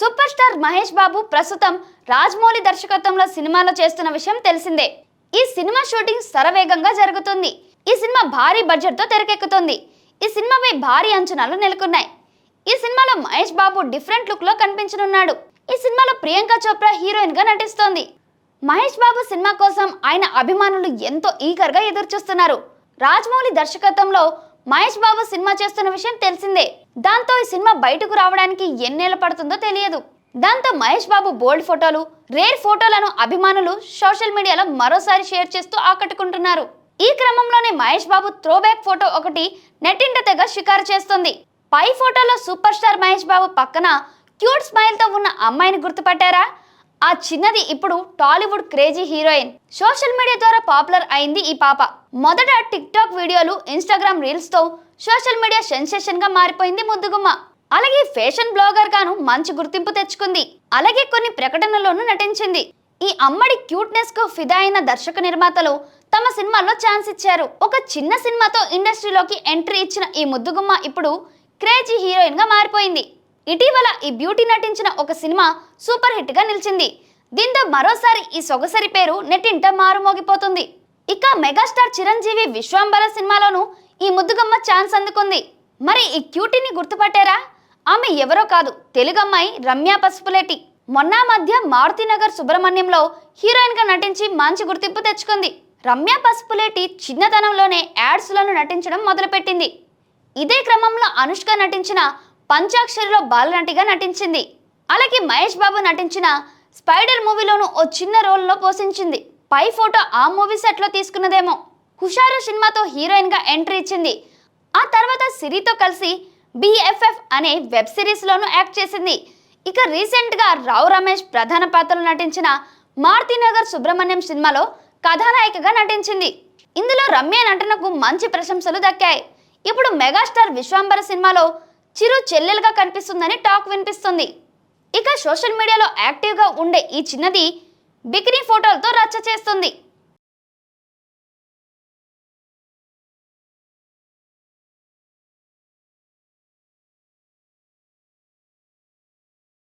Super star Mahesh Babu ప్రస్తుతం రాజమౌళి దర్శకత్వంలో సినిమాలో చేస్తున్న విషయం తెలిసిందే. ఈ సినిమా షూటింగ్ శరవేగంగా జరుగుతుంది. ఈ సినిమా భారీ బడ్జెట్ తో తెరకెక్కుతుంది. ఈ సినిమాపై భారీ అంచనాలు నెలకొన్నాయి. ఈ సినిమాలో మహేష్ బాబు డిఫరెంట్ లుక్ లో కనిపించనున్నాడు. ఈ సినిమాలో ప్రియాంక చోప్రా హీరోయిన్ గా నటిస్తోంది. మహేష్ బాబు సినిమా కోసం ఆయన అభిమానులు ఎంతో ఈగర్ గా ఎదురు చూస్తున్నారు. రాజమౌళి దర్శకత్వంలో మహేష్ బాబు సినిమా చేస్తున్న విషయం తెలిసిందే. దాంతో ఈ సినిమా బయటకు రావడానికి ఎన్నేళ్లు పడుతుందో తెలియదు. దాంతో మహేష్ బాబు బోల్డ్ ఫోటోలు, రేర్ ఫోటోలను అభిమానులు సోషల్ మీడియాలో మరోసారి షేర్ చేస్తూ ఆకట్టుకుంటున్నారు. ఈ క్రమంలోనే మహేష్ బాబు త్రోబ్యాక్ ఫోటో ఒకటి నెట్టింట తెగ షికారు చేస్తుంది. పై ఫోటోలో సూపర్ స్టార్ మహేష్ బాబు పక్కన క్యూట్ స్మైల్ తో ఉన్న అమ్మాయిని గుర్తుపట్టారా? ఆ చిన్నది ఇప్పుడు Tollywood crazy heroine. Social media ద్వారా పాపులర్ అయింది ఈ పాప. మొదట టిక్ టాక్ వీడియోలు, ఇన్స్టాగ్రామ్ రీల్స్ తో సోషల్ మీడియా సెన్సేషన్ గా మారిపోయింది ముద్దుగుమ్మ. అలాగే ఫ్యాషన్ బ్లాగర్ గాను మంచి గుర్తింపు తెచ్చుకుంది. అలాగే కొన్ని ప్రకటనల్లోనూ నటించింది. ఈ అమ్మడి క్యూట్నెస్ కు ఫిదా అయిన దర్శక నిర్మాతలు తమ సినిమాల్లో ఛాన్స్ ఇచ్చారు. ఒక చిన్న సినిమాతో ఇండస్ట్రీలోకి ఎంట్రీ ఇచ్చిన ఈ ముద్దుగుమ్మ ఇప్పుడు క్రేజీ హీరోయిన్ గా మారిపోయింది. ఇటీవల ఈ బ్యూటీ నటించిన ఒక సినిమా సూపర్ హిట్ గా నిలిచింది. దీంతో మరోసారి ఈ సొగసరి పేరు నెట్టింట మారుమోగిపోతుంది. ఇక మెగాస్టార్ చిరంజీవి విశ్వాంబర సినిమాలోనూ ఈ ముద్దుగమ్మ ఛాన్స్ అందుకుంది. మరి ఈ క్యూటీని గుర్తుపట్టారా? ఆమె ఎవరో కాదు, తెలుగమ్మాయి రమ్య పసుపులేటి. మొన్న మధ్య మారుతినగర్ సుబ్రహ్మణ్యంలో హీరోయిన్ గా నటించి మంచి గుర్తింపు తెచ్చుకుంది. రమ్య పసుపులేటి చిన్నతనంలోనే యాడ్స్ లను నటించడం మొదలుపెట్టింది. ఇదే క్రమంలో అనుష్క నటించిన పంచాక్షరిలో బాలనటిగా నటించింది. అలాగే మహేష్ బాబు నటించిన స్పైడర్ మూవీలోనూ ఓ చిన్న రోల్లో పోషించింది. పై ఫోటో ఆ మూవీ సెట్ లో తీసుకున్నదేమో. హుషారు సినిమాతో హీరోయిన్ గా ఎంట్రీ ఇచ్చింది. ఆ తర్వాత సిరితో కలిసి BFF అనే వెబ్ సిరీస్ లోనూ యాక్ట్ చేసింది. ఇక రీసెంట్ గా రావు రమేష్ ప్రధాన పాత్రలో నటించిన మారుతినగర్ సుబ్రహ్మణ్యం సినిమాలో కథానాయికగా నటించింది. ఇందులో రమ్య నటనకు మంచి ప్రశంసలు దక్కాయి. ఇప్పుడు మెగాస్టార్ విశ్వాంబర సినిమాలో చిరు చెల్లెలుగా కనిపిస్తుందని టాక్ వినిపిస్తుంది. ఇక సోషల్ మీడియాలో యాక్టివ్గా ఉండే ఈ చిన్నది బికినీ ఫోటోలతో రచ్చ చేస్తుంది.